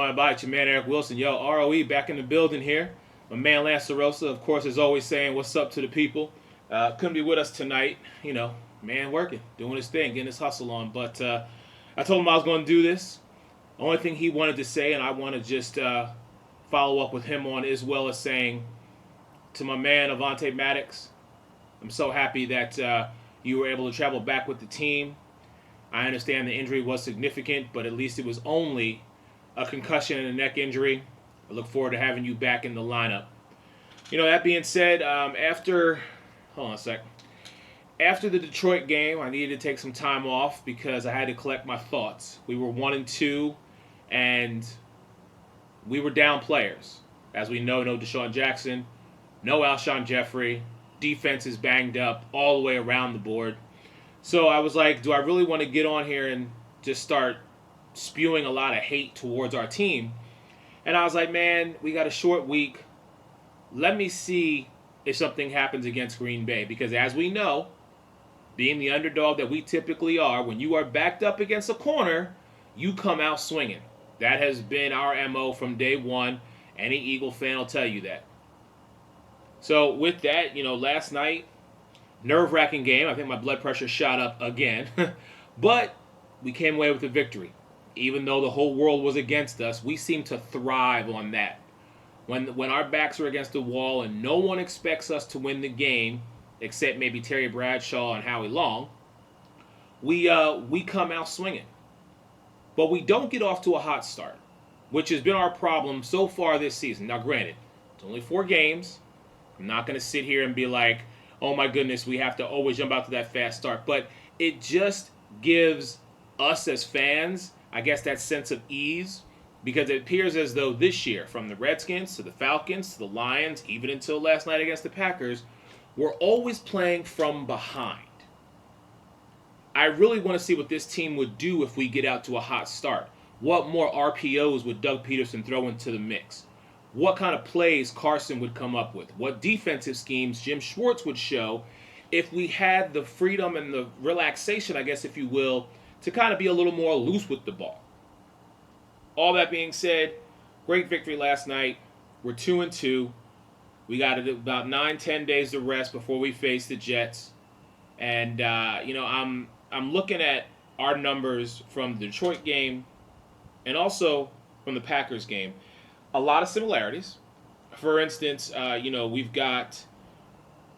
Going by it, your man Eric Wilson. Yo, ROE back in the building here. My man Lance Rosa, of course, is always saying what's up to the people. Couldn't be with us tonight. Man working, doing his thing, getting his hustle on. But I told him I was going to do this. Only thing he wanted to say, and I want to just follow up with him on, as well as saying to my man Avonte Maddox, I'm so happy that you were able to travel back with the team. I understand the injury was significant, but at least it was only a concussion and a neck injury. I look forward to having you back in the lineup. That being said, hold on a sec. After the Detroit game, I needed to take some time off because I had to collect my thoughts. We were 1-2, and we were down players. As we know, no Deshaun Jackson, no Alshon Jeffrey. Defense is banged up all the way around the board. So I was like, do I really want to get on here and just start spewing a lot of hate towards our team? And I was like, man, we got a short week. Let me see if something happens against Green Bay. Because as we know, being the underdog that we typically are, when you are backed up against a corner, you come out swinging. That has been our MO from day one. Any Eagle fan will tell you that. So with that, last night, nerve-wracking game. I think my blood pressure shot up again. But we came away with a victory. Even though the whole world was against us, we seemed to thrive on that. When our backs are against the wall and no one expects us to win the game, except maybe Terry Bradshaw and Howie Long, we come out swinging. But we don't get off to a hot start, which has been our problem so far this season. Now, granted, it's only 4 games. I'm not going to sit here and be like, oh my goodness, we have to always jump out to that fast start. But it just gives us as fans, I guess, that sense of ease, because it appears as though this year, from the Redskins to the Falcons to the Lions, even until last night against the Packers, we're always playing from behind. I really want to see what this team would do if we get out to a hot start. What more RPOs would Doug Peterson throw into the mix? What kind of plays Carson would come up with? What defensive schemes Jim Schwartz would show if we had the freedom and the relaxation, I guess, if you will, to kind of be a little more loose with the ball. All that being said, great victory last night. We're 2-2. We got about 9-10 days to rest before we face the Jets. And, I'm looking at our numbers from the Detroit game and also from the Packers game. A lot of similarities. For instance, we've got,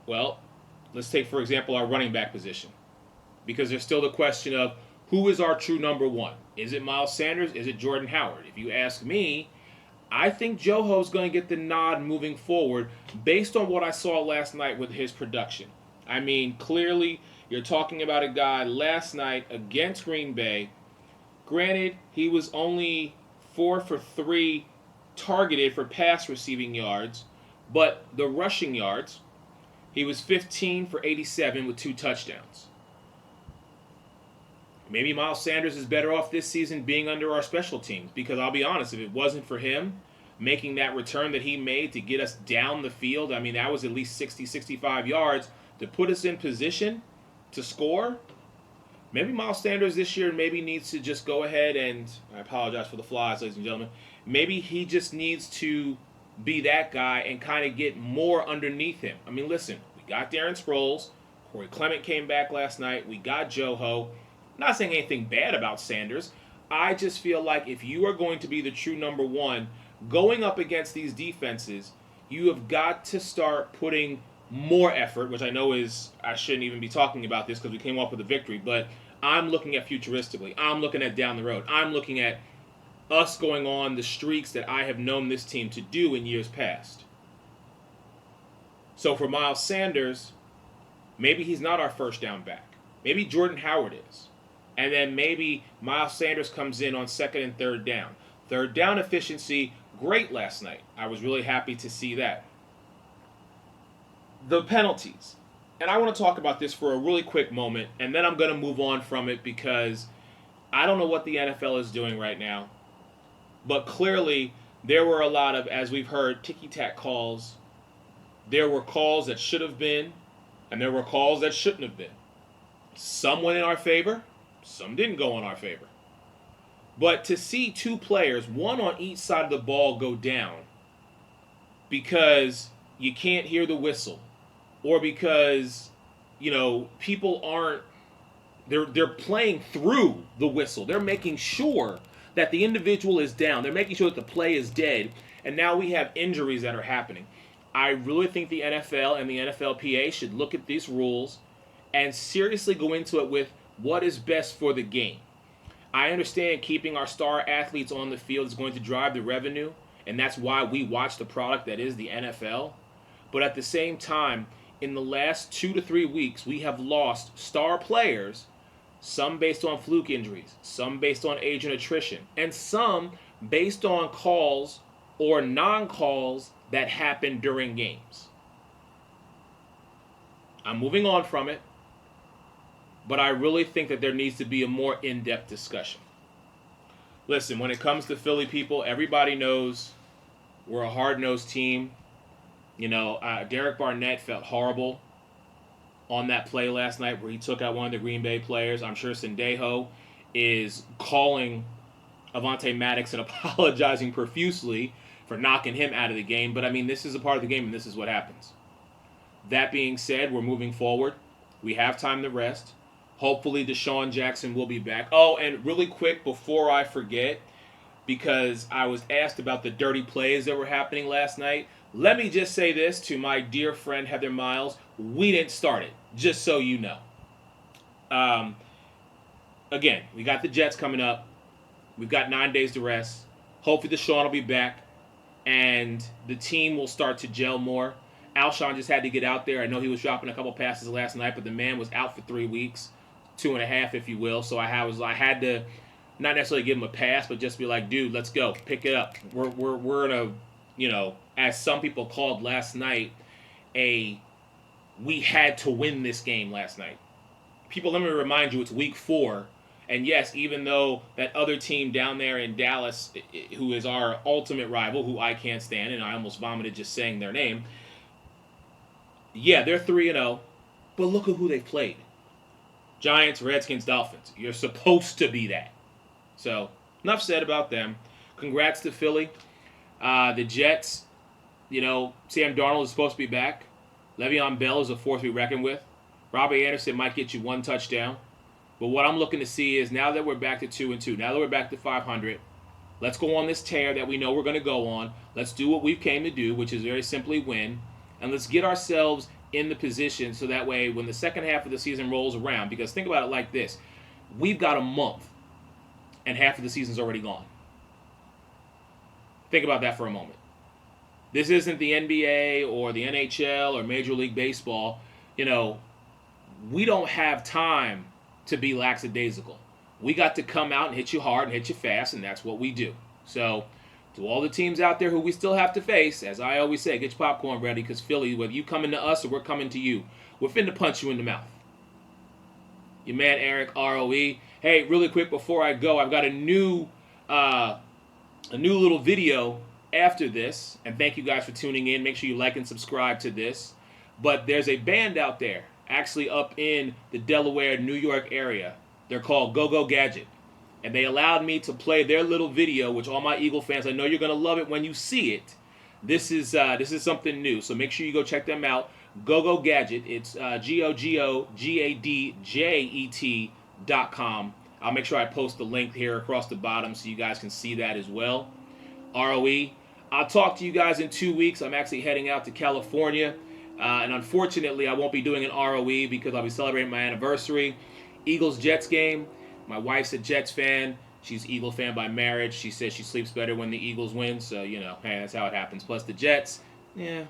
let's take, for example, our running back position. Because there's still the question of who is our true number one? Is it Miles Sanders? Is it Jordan Howard? If you ask me, I think Joho's going to get the nod moving forward based on what I saw last night with his production. I mean, clearly, you're talking about a guy last night against Green Bay. Granted, he was only 4 for 3 targeted for pass receiving yards, but the rushing yards, he was 15 for 87 with 2 touchdowns. Maybe Miles Sanders is better off this season being under our special teams, because I'll be honest, if it wasn't for him making that return that he made to get us down the field, I mean, that was at least 60, 65 yards to put us in position to score. Maybe Miles Sanders this year maybe needs to just go ahead and, I apologize for the flies, ladies and gentlemen, maybe he just needs to be that guy and kind of get more underneath him. I mean, listen, we got Darren Sproles. Corey Clement came back last night. We got Joho. I'm not saying anything bad about Sanders. I just feel like if you are going to be the true number one, going up against these defenses, you have got to start putting more effort, which I know is, I shouldn't even be talking about this because we came off with a victory, but I'm looking at futuristically. I'm looking at down the road. I'm looking at us going on the streaks that I have known this team to do in years past. So for Miles Sanders, maybe he's not our first down back. Maybe Jordan Howard is. And then maybe Miles Sanders comes in on 2nd and 3rd down. 3rd down efficiency, great last night. I was really happy to see that. The penalties. And I want to talk about this for a really quick moment, and then I'm going to move on from it because I don't know what the NFL is doing right now. But clearly, there were a lot of, as we've heard, ticky-tack calls. There were calls that should have been, and there were calls that shouldn't have been. Some went in our favor, some didn't go in our favor. But to see two players, one on each side of the ball, go down because you can't hear the whistle, or because, people aren't, they're playing through the whistle. They're making sure that the individual is down. They're making sure that the play is dead. And now we have injuries that are happening. I really think the NFL and the NFLPA should look at these rules and seriously go into it with what is best for the game. I understand keeping our star athletes on the field is going to drive the revenue, and that's why we watch the product that is the NFL. But at the same time, in the last 2 to 3 weeks, we have lost star players, some based on fluke injuries, some based on age and attrition, and some based on calls or non-calls that happen during games. I'm moving on from it, but I really think that there needs to be a more in-depth discussion. Listen, when it comes to Philly people, everybody knows we're a hard-nosed team. Derek Barnett felt horrible on that play last night where he took out one of the Green Bay players. I'm sure Sendejo is calling Avonte Maddox and apologizing profusely for knocking him out of the game. But, this is a part of the game, and this is what happens. That being said, we're moving forward. We have time to rest. Hopefully, Deshaun Jackson will be back. Oh, and really quick, before I forget, because I was asked about the dirty plays that were happening last night, let me just say this to my dear friend Heather Miles. We didn't start it, just so you know. Again, we got the Jets coming up. We've got 9 days to rest. Hopefully Deshaun will be back, and the team will start to gel more. Alshon just had to get out there. I know he was dropping a couple passes last night, but the man was out for 3 weeks, 2.5, if you will. So I had to not necessarily give him a pass, but just be like, dude, let's go, pick it up. We're in a, as some people called last night, we had to win this game last night. People, let me remind you, it's week 4. And yes, even though that other team down there in Dallas, who is our ultimate rival, who I can't stand, and I almost vomited just saying their name, yeah, they're 3-0, but look at who they've played. Giants, Redskins, Dolphins. You're supposed to be that. So, enough said about them. Congrats to Philly. The Jets, Sam Darnold is supposed to be back. Le'Veon Bell is a force to be reckoned with. Robbie Anderson might get you 1 touchdown. But what I'm looking to see is, now that we're back to 2-2, now that we're back to 500, let's go on this tear that we know we're going to go on. Let's do what we've came to do, which is very simply win. And let's get ourselves in the position so that way when the second half of the season rolls around, because think about it like this, we've got a month and half of the season's already gone. Think about that for a moment. This isn't the NBA or the NHL or Major League Baseball. We don't have time to be lackadaisical. We got to come out and hit you hard and hit you fast, and that's what we do. So, to all the teams out there who we still have to face, as I always say, get your popcorn ready, because Philly, whether you coming to us or we're coming to you, we're finna punch you in the mouth. Your man Eric, ROE. Hey, really quick before I go, I've got a new little video after this, and thank you guys for tuning in. Make sure you like and subscribe to this. But there's a band out there, actually up in the Delaware, New York area. They're called Go Go Gadget. And they allowed me to play their little video, which all my Eagle fans, I know you're going to love it when you see it. This is something new, so make sure you go check them out. Go Go Gadget. It's GOGOGADJET.com. I'll make sure I post the link here across the bottom so you guys can see that as well. ROE. I'll talk to you guys in 2 weeks. I'm actually heading out to California. And unfortunately, I won't be doing an ROE because I'll be celebrating my anniversary. Eagles-Jets game. My wife's a Jets fan. She's an Eagle fan by marriage. She says she sleeps better when the Eagles win. So, hey, that's how it happens. Plus the Jets, yeah,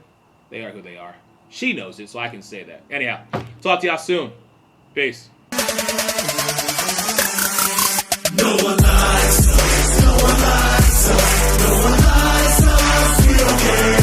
they are who they are. She knows it, so I can say that. Anyhow, talk to y'all soon. Peace. No one likes us. No one likes us. No one likes us. We don't care.